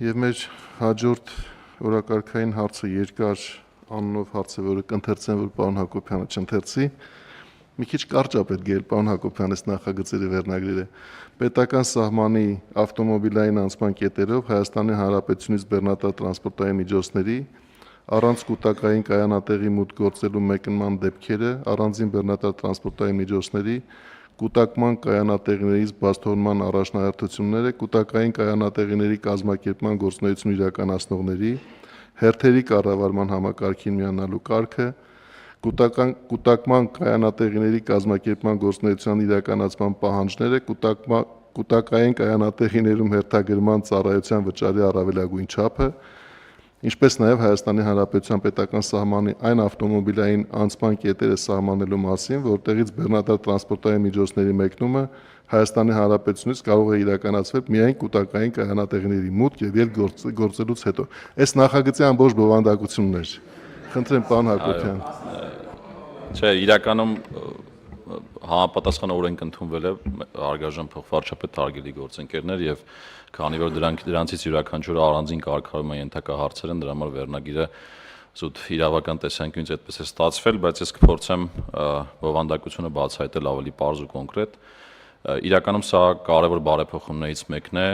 Եվ մեր հաջորդ օրակարգային հարցը երկար անունով հարց է, որը կընթերցեմ, որ պարոն Հակոբյանը չընթերցի։ Մի քիչ կարճ է պետք ել պարոն Հակոբյանից նախագծերի վերնագրերը։ Պետական սահմանի ավտոմոբիլային անցման կետերով Հայաստանի Հանրապետությունից բեռնատար տրանսպորտային միջոցների առանց կൂട്ടակային կայանատեղի մուտք գործելու մեկնման դեպքերը, առանձին բեռնատար տրանսպորտային միջոցների կൂട്ടակման կայանատեղիներից բացթողնման առաջնահերթությունները, կൂട്ടակային կայանատեղիների կազմակերպման գործունեություն իրականացնողների, հերթերի կառավարման համակարգին միանալու կարգը, կൂട്ടակման կայանատեղիների կազմակերպման գործունեության իրականացման պահանջները, կൂട്ടակային կայանատեղիներում հերթագրման ծառայության վճարի առավելագույն չափը, ինչպես նաև Հայաստանի Հանրապետության պետական սահմանի այն ավտոմոբիլային անցման կետերը սահմանելու մասին, որտեղից բեռնատար տրանսպորտային միջոցների մեկնումը Հայաստանի Հանրապետությունից կարող է իրականացվել միայն կൂട്ടակային կայանատեղիների մուտք եւ ելք գործելուց հետո։ Այս նախագծի ամբողջ բովանդակությունն էր։ Խնդրեմ պարոն Հակոբյան։ Չէ, իրականում համապատասխան օրենք ընդունվել է հարգարժան փոխվարչապետ հարգելի գործընկերներ եւ քանի որ դրանցից յուրաքանչյուրը առանձին կարգավորման ենթակա հարցեր են, դրա համար վերնագիրը զուտ իրավական տեսանկյունից այդպես է ստացվել, բայց ես կփորձեմ բովանդակությունը բացահայտել ավելի պարզ ու կոնկրետ։ Իրականում սա կարևոր բարեփոխումներից մեկն է,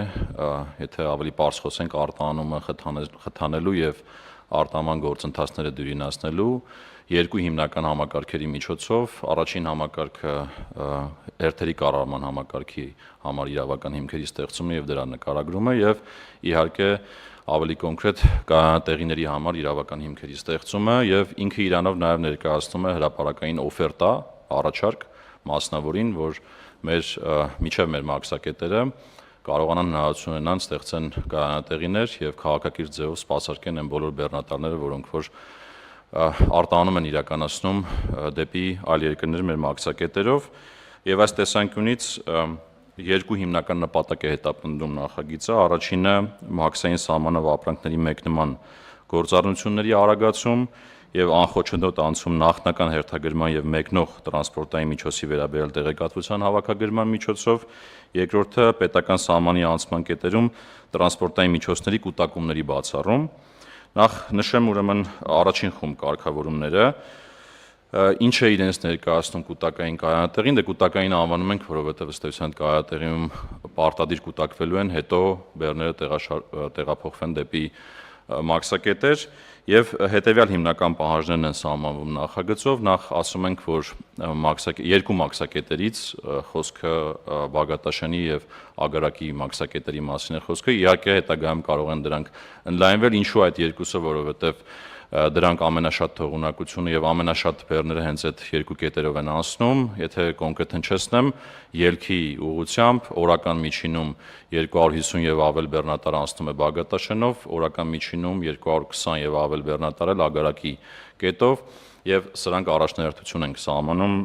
եթե ավելի պարզ խոսենք արտահանումը խթանելու եւ արտահանման գործընթացները դյուրինացնելու երկու հիմնական համակարգերի միջոցով, առաջին համակարգը հերթերի կառավարման համակարգի համար իրավական հիմքերի ստեղծումը եւ դրա նկարագրումը եւ իհարկե ավելի կոնկրետ կայանատեղիների համար իրավական հիմքերի ստեղծումը եւ ինքը իրանով նաեւ ներկայացնում է հրապարակային օֆերտա, առաջարկ մասնավորին, որ միջև մեր մաքսակետերը կարողանան հնարավորություն ունենան ստեղծեն կայանատեղիներ եւ քաղաքակիրթ ձևով սպասարկեն այն բոլոր բեռնատարները, որոնք որ արտահանում են իրականացնում դեպի այլ երկրներ մեր մաքսակետերով եւ այս տեսանկյունից երկու հիմնական նպատակ է հետապնդում նախագիծը, առաջինը մաքսային սահմանով ապրանքների մեկնման գործառնությունների արագացում եւ անխոչնդոտ անցում նախնական հերթագրման եւ մեկնող տրանսպորտային միջոցի վերաբերյալ տեղեկատվության հավաքագրման միջոցով, երկրորդը պետական սահմանի անցման կետերում տրանսպորտային միջոցների կൂട്ടակումների բացառում։ Նախ նշեմ ուրեմն առաջին խումբ կարգավորումները, ինչ է իրենց ներկայացնում կൂട്ടակային կայանատեղին, դե կൂട്ടակային անվանում ենք, որովհետև ըստ էության կայանատեղիում պարտադիր կൂട്ടակվելու են, հետո բեռները տեղափոխվեն դեպի մաքսակետեր եւ հետեւյալ հիմնական պահանջներն են սահմանվում նախագծով, նախ ասում ենք, որ երկու մաքսակետերից խոսքը Բագատաշենի եւ Ագարակի մաքսակետերի մասին է խոսքը, իհարկե հետագայում կարող են դրանք ընդլայնվել, ինչու այդ երկուսը, որովհետեւ դրանք ամենաշատ թողունակությունը եւ ամենաշատ բեռները հենց այդ երկու կետերով են անցնում, եթե կոնկրետ հնչեցնեմ, ելքի ուղղությամբ օրական միջինում 250 եւ ավել բեռնատար անցնում է Բագատաշենով, օրական միջինում 220 եւ ավել բեռնատար էլ Ագարակի կետով եւ սրանք առաջնահերթություն են սահմանում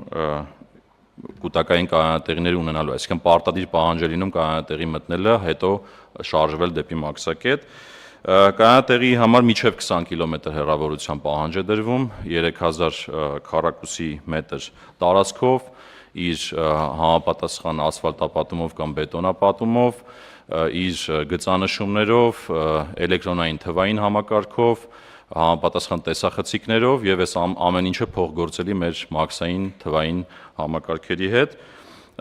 կൂട്ടակային կայանատեղիների ունենալու, այսինքն պարտադիր պահանջ է լինում կայանատեղի մտնելը, հետո շարժվել դեպի մաքսակետ։ Կայանատեղի համար միջև 20 կիլոմետր հեռավորության պահանջ է դրվում 3000 քառակուսի մետր տարածքով, իր համապատասխան ասֆալտապատումով կամ բետոնապատումով, իր գծանշումներով, էլեկտրոնային թվային համակարգով, համապատասխան տեսախցիկներով եւ այս ամեն ինչը փոխգործելի մեր մաքսային թվային համակարգերի հետ։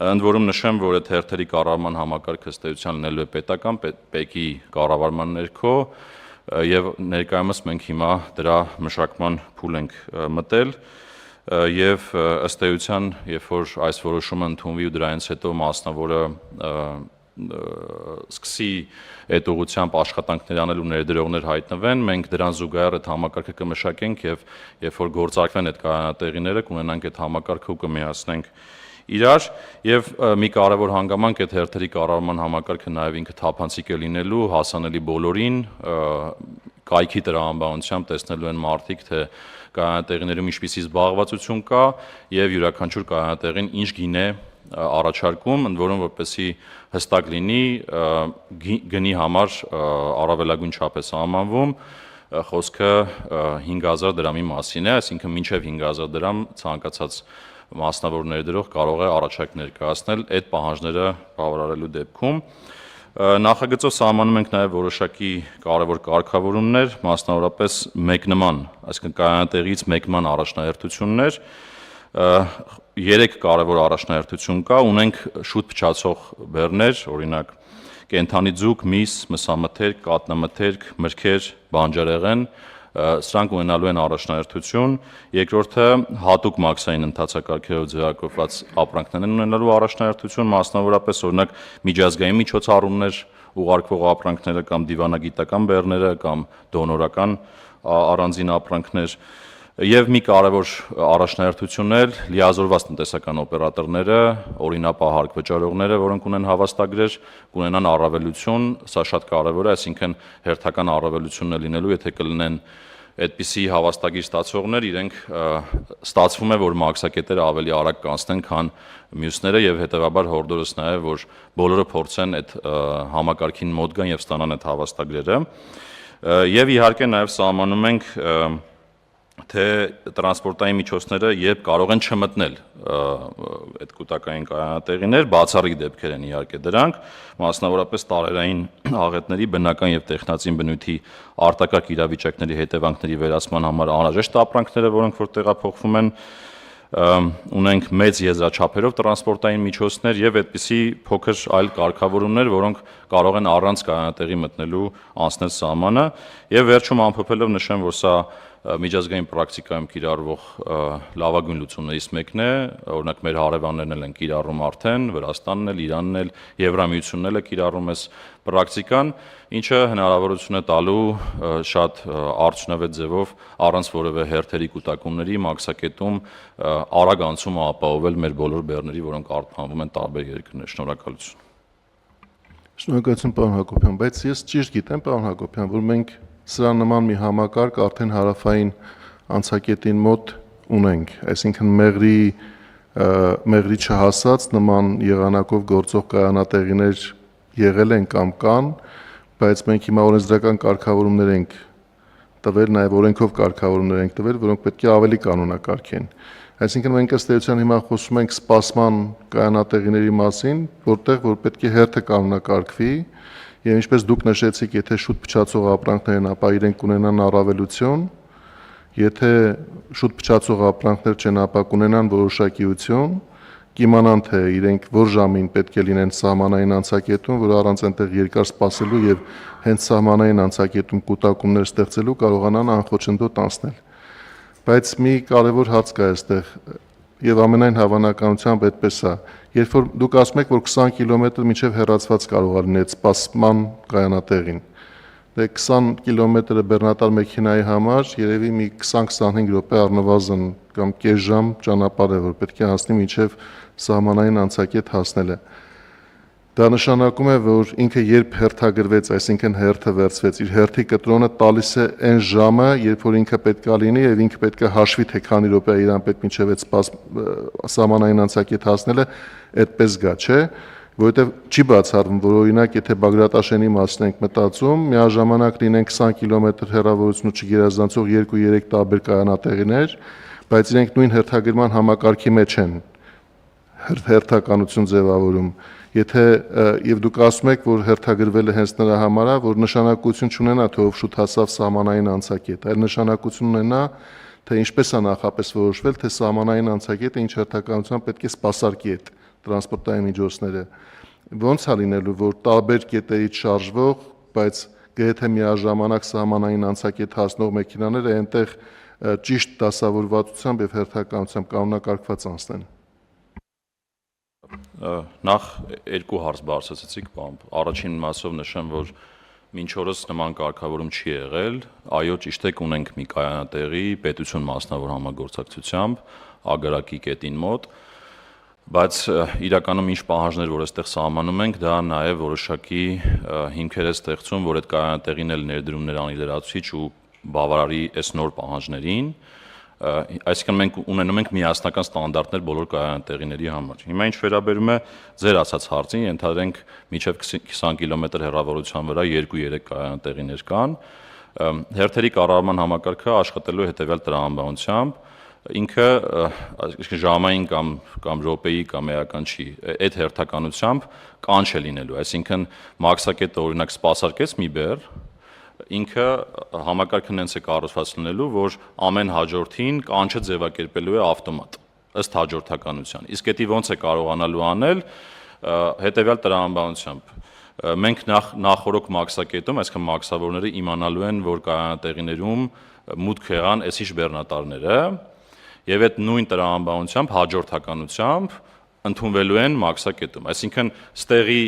Ընդ որում նշեմ, որ այդ հերթերի կառավարման համակարգը ըստ էության լինելու է պետական ՊԵԿ-ի կառավարման ներքո եւ ներկայումս մենք հիմա դրա մշակման փուլ ենք մտել եւ ըստ էության, երբ որ այս որոշումը ընդունվի ու դրանից հետո մասնավորը սկսի այդ ուղղությամբ աշխատանքներ անել ու ներդրողներ հայտնվեն, մենք դրան զուգահեռ այդ համակարգը կմշակենք եւ երբ որ գործարկվեն այդ կայանատեղիները, կունենանք այդ համակարգը ու կմիացնենք իրար եւ մի կարևոր հանգամանք այդ հերթերի կառավարման համակարգը նաեւ ինքը թափանցիկ է լինելու, հասանելի բոլորին, կայքի տրամաբանությամբ տեսնելու են մարդիկ, թե կայանատեղիներում ինչպիսի զբաղվածություն կա եւ յուրաքանչյուր կայանատեղին ինչ գին է առաջարկում, ընդ որում որպեսզի հստակ լինի գնի համար առավելագույն չափ է սահմանվում, խոսքը 5000 դրամի մասին է, այսինքն մինչև 5000 դրամ ցանկացած մասնավոր ներդրող կարող է առաջարկ ներկայացնել այդ պահանջները բավարարելու դեպքում Նախագծով սահմանում ենք նաև որոշակի կարևոր կարգավորումներ, մասնավորապես մեկնման, այսինքն կայանատեղից մեկնման առաջնահերթություններ, 3 կարևոր առաջնահերթություն կա, ունենք շուտ փչացող բեռներ, օրինակ կենդանի ձուկ, միս, մսամթերք, կատնամթերք, մրգեր, բանջարեղեն, սրանք ունենալու են առաջնահերթություն, երկրորդը հատուկ մաքսային ընթացակարգերով ձևակերպված ապրանքներ են ունենալու առաջնահերթություն, մասնավորապես օրինակ միջազգային միջոցառումներ ուղարկվող ապրանքները կամ դիվանագիտական բեռները կամ դոնորական առանձին ապրանքներ եւ մի կարևոր առաջնահերթություն էլ լիազորված տնտեսական օպերատորները, օրինապահարկ վճարողները, որոնք ունեն հավաստագրեր, կունենան առավելություն, սա շատ կարևոր է, այսինքն հերթական առավելությունն է լինելու, եթե կլինեն այդպիսի հավաստագիր ստացողներ, իրենք ստացվում է, որ մաքսակետերը ավելի արագ կանցնեն, քան մյուսները եւ հետեւաբար հորդորս նաեւ, որ բոլորը փորձեն այդ համակարգին մոտ գան եւ ստանան այդ հավաստագրերը։ Եվ իհարկե նաեւ սահմանում ենք թե տրանսպորտային միջոցները երբ կարող են չմտնել այդ կൂട്ടակային կայանատեղիներ, բացառիկ դեպքեր են իհարկե դրանք, մասնավորապես տարերային աղետների բնական եւ տեխնացին բնույթի արտակարգ իրավիճակների հետևանքների վերացման համար անհրաժեշտ ապրանքները, որոնք որ տեղափոխվում են, ունենք մեծ եզրաչափերով տրանսպորտային միջոցներ եւ այդպիսի փոքր այլ կարգավորումներ, որոնք կարող են առանց կայանատեղի մտնելու անցնել սահմանը եւ վերջում ամփոփելով նշեմ, որ սա միջազգային պրակտիկայում կիրառվող լավագույն լուծումներից մեկն է, օրինակ մեր հարևաններն էլ են կիրառում արդեն, Վրաստանն էլ, Իրանն էլ, Եվրամիությունն էլ է կիրառում այս պրակտիկան, ինչը հնարավորություն է տալու շատ արդյունավետ ձևով առանց որևէ հերթերի կուտակումների մաքսակետում արագ անցումը ապահովել մեր բոլոր բեռների, որոնք արտահանվում են տարբեր երկրներ։ Շնորհակալություն։ Շնորհակալություն պարոն Հակոբյան, բայց ես ճիշտ գիտեմ պարոն Հակոբյան, որ մենք սրա նման մի համակարգ արդեն հարավային անցակետին մոտ ունենք, այսինքն մեղրի չհասած նման եղանակով գործող կայանատեղիներ եղել են կամ կան, բայց մենք հիմա օրենսդրական կարգավորումներ ենք տվել, նաև օրենքով կարգավորումներ ենք տվել, որոնք պետք է ավելի կանոնակարգեն։ Այսինքն մենք ըստ էության հիմա խոսում ենք սպասման կայանատեղիների մասին, որտեղ որ պետք է հերթը կանոնակարգվի, եւ ինչպես դուք նշեցիք, եթե շուտ փչացող ապրանքներ են, ապա իրենք կունենան առավելություն, եթե շուտ փչացող ապրանքներ չեն, ապա կունենան որոշակիություն, կիմանան թե իրենք որ ժամին պետք է լինեն սահմանային անցակետում, որ առանց այնտեղ երկար սպասելու եւ հենց սահմանային անցակետում կուտակումներ ստեղծելու կարողանան անխոչնդոտ անցնել։ Բայց մի կարևոր հարց կա այստեղ եւ ամենայն հավանականությամբ այդպես է։ Երբ որ դուք ասում եք, որ 20 կիլոմետր մինչև հեռացված կարող է լինել սպասման կայանատեղին, դե 20 կիլոմետրը բեռնատար մեքենայի համար երևի մի 20-25 րոպե առնվազն կամ կես ժամ ճանապարհ է, որ պետք է հասնի մինչև սահմանային անցակետ հասնելը։ Դա նշանակում է, որ ինքը երբ հերթագրվեց, այսինքն հերթը վերցվեց, իր հերթի կտրոնը տալիս է այն ժամը, երբ որ ինքը պետքա լինի եւ ինքը պետքա հաշվի թե քանի րոպե իրան պետք մինչև այդ սահմանային անցակետ հասնելը, այդպես գա, չէ՞, որովհետեւ չի բացառվում, որ օրինակ եթե Բագրատաշենի մասն ենք մտածում, միաժամանակ լինեն 20 կիլոմետր հեռավորություն ու չգերազանցող 2-3 տարբեր կայանատեղիներ, բայց իրենք նույն հերթագրման համակարգի մեջ են հերթականություն ձևավորում։ Եթե եւ դուք ասում եք, որ հերթագրվելը հենց նրա համար է, որ նշանակություն չունենա, թե ով շուտ հասավ սահմանային անցակետ, այլ նշանակություն ունենա, թե ինչպես է նախապես որոշվել, թե սահմանային անցակետը ինչ հերթականությամբ պետք է սպասարկի այդ տրանսպորտային միջոցները։ Ոնց է լինելու, որ տարբեր կետերից շարժվող, բայց գրեթե միաժամանակ սահմանային անցակետ հասնող մեքենաները այնտեղ ճիշտ դասավորվածությամբ եւ հերթականությամբ կանոնակարգված անցնեն։ Նախ երկու հարց բարձրացրեցիք, առաջին մասով նշեմ, որ մինչ օրս նման կարգավորում չի եղել, այո, ճիշտ է, ունենք մի կայանատեղի պետություն մասնավոր համագործակցությամբ Ագարակի կետին մոտ, բայց իրականում ինչ պահանջներ, որ այստեղ սահմանում ենք, դա նաև որոշակի հիմքեր է ստեղծում, որ այդ կայանատեղին էլ ներդրումներ անի լրացուցիչ ու բավարարի այս նոր պահանջներին, այսինքն մենք ունենում ենք միասնական ստանդարտներ բոլոր կայանատեղիների համար։ Հիմա ինչ վերաբերում է ձեր ասած հարցին, ենթադրենք մինչև 20 կիլոմետր հեռավորության վրա 2-3 կայանատեղիներ կան, հերթերի կառավարման համակարգը աշխատելու հետևյալ տրամաբանությամբ, ինքը ժամային կամ րոպեի կամ էական չի, այդ հերթականությամբ կանչ է լինելու, այսինքն մաքսակետը օրինակ սպասարկեց մի բեռ, ինքը համակարգը նենց է կառուցված լինելու, որ ամեն հաջորդին կանչը ձևակերպելու է ավտոմատ, ըստ հաջորդականության, իսկ դա ոնց է կարողանալու անել, հետևյալ տրամաբանությամբ, մենք նախորոք մաքսակետում, այսինքն մաքսավորները իմանալու են, որ կայանատեղիներում մուտք եղան այսիշ բեռնատարները, եւ այդ նույն տրամաբանությամբ, հաջորդականությամբ ընդունվելու են մաքսակետում, այսինքն ստեղի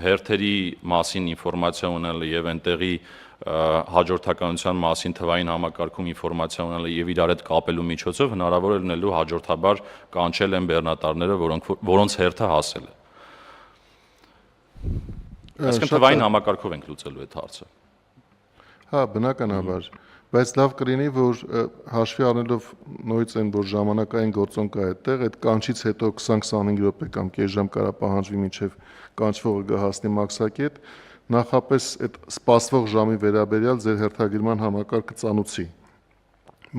հերթերի մասին ինֆորմացիա ունենալը եւ այնտեղի հաջորդականության մասին թվային համակարգում ինֆորմացիա ունենալը եւ իրար հետ կապելու միջոցով հնարավոր է լինելու հաջորդաբար կանչել են բեռնատարները, որոնց հերթը հասել է։ Այսինքն թվային համակարգով ենք լուծելու այդ հարցը։ Հա, բնականաբար, բայց լավ կլինի, որ հաշվի առնելով նույնց այն, որ ժամանակային գործոն կա այդտեղ, այդ կանչից հետո 20-25 րոպե կամ կես ժամ կարա պահանջվի մինչև կանչվողը կհասնի մաքսակետ, նախապես այդ սպասվող ժամի վերաբերյալ ձեր հերթագրման համակարգը ծանուցի։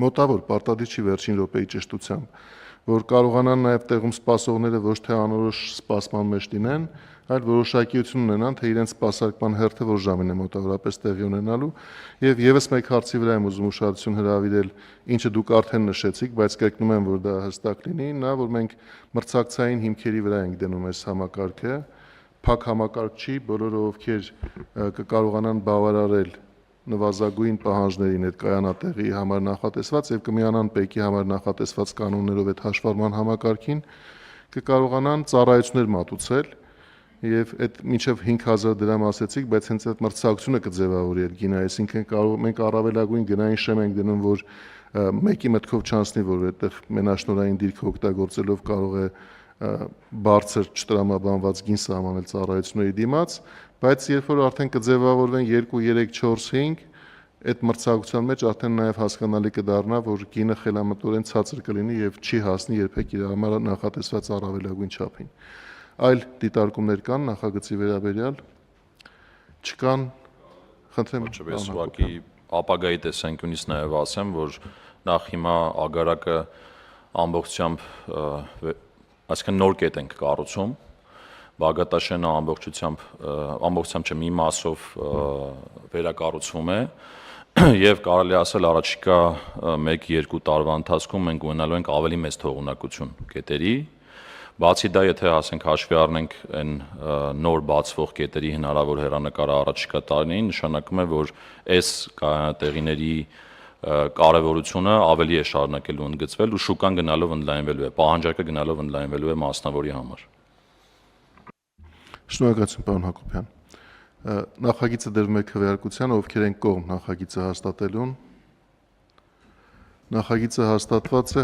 Մոտավոր պարտադիր չի վերջին րոպեի ճշտությամբ, որ կարողանան նաև տեղում սպասողները ոչ թե անորոշ սպասման մեջ լինեն, այլ որոշակիություն ունենան, թե իրենց սպասարկման հերթը որ ժամին է մոտավորապես տեղի ունենալու, եւ եւս մեկ հարցի վրա եմ ուզում ուշադրություն հրավիրել, ինչը դուք արդեն նշեցիք, բայց կրկնում եմ, որ դա հստակ լինի, նա որ մենք մրցակցային հիմքերի վրա ենք դնում այս համակարգը, փակ համակարգ չի, բոլորը ովքեր կկարողանան բավարարել նվազագույն պահանջներին այդ կայանատեղի համար նախատեսված եւ կմիանան ՊԵԿ-ի համար նախատեսված կանոններով այդ հաշվառման համակարգին, կկարողանան ծառայություններ մատուցել եւ այդ մինչեւ 5000 դրամ ասեցիք, բայց հենց այդ մրցակցությունը կձևավորի այդ գինը, այսինքն մենք առավելագույն գնային շեմ ենք դնում, որ մեկի մտքով չանցնի, որ այդտեղ մենաշնորհային դիրքը օգտագործելով կարող է բարձր չտրամաբանված գին սահմանել ծառայությունների դիմաց, բայց երբ որ արդեն կձևավորվեն 2, 3, 4, 5, այդ մրցակցության մեջ արդեն նաև հասկանալի կդառնա, որ գինը խելամտորեն ցածր կլինի եւ չի հասնի երբեք իր համար նախատեսված առավելագույն չափին։ Այլ դիտարկումներ կան նախագծի վերաբերյալ, չկան, խնդրեմ, ես ուղղակի ապագայի տեսանկյունից նաև ասեմ, որ նախ հիմա ագարակը ամբողջությամբ այսինքն նոր կետ ենք կառուցում, Բաղդաշենը ամբողջությամբ չէ, մի մասով վերակառուցվում է եւ կարելի ասել առաջիկա 1-2 տարվա ընթացքում մենք ունենալու ենք ավելի մեծ թողունակություն կետերի, բացի դա եթե ասենք հաշվի առնենք այն նոր բացվող կետերի հնարավոր հեռանկարը առաջիկա տարիներին, նշանակում է, որ այս կայանատեղիների կարևորությունը ավելի է շարունակելու ընդգծվել ու շուկան գնալով ընդլայնվելու է, պահանջարկը գնալով ընդլայնվելու է մասնավորի համար։ Շնորհակալություն, պարոն Հակոբյան։ Նախագիծը դրվում է քվեարկության, ովքեր են կողմ նախագիծը հաստատելուն։ Նախագիծը հաստատված է